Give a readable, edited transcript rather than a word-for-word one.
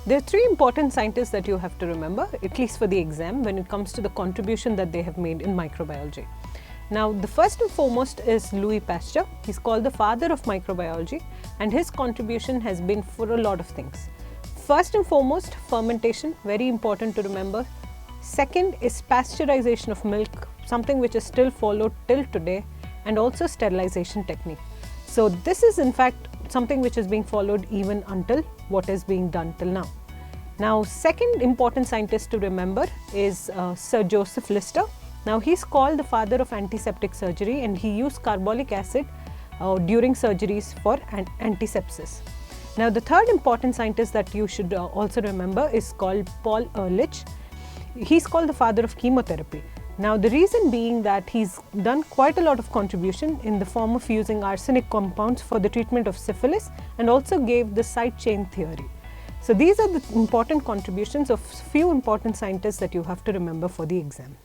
There are three important scientists that you have to remember, at least for the exam, when it comes to the contribution that they have made in microbiology. Now, the first and foremost is Louis Pasteur. He's called the father of microbiology, and his contribution has been for a lot of things. First and foremost, fermentation, very important to remember. Second is pasteurization of milk, something which is still followed till today, and also sterilization technique. So this is in fact something which is being followed even until what is being done till now. Now, second important scientist to remember is Sir Joseph Lister. Now, he's called the father of antiseptic surgery, and he used carbolic acid during surgeries for antisepsis. Now, the third important scientist that you should also remember is called Paul Ehrlich. He's called the father of chemotherapy. Now, the reason being that he's done quite a lot of contribution in the form of using arsenic compounds for the treatment of syphilis, and also gave the side chain theory. So these are the important contributions of few important scientists that you have to remember for the exam.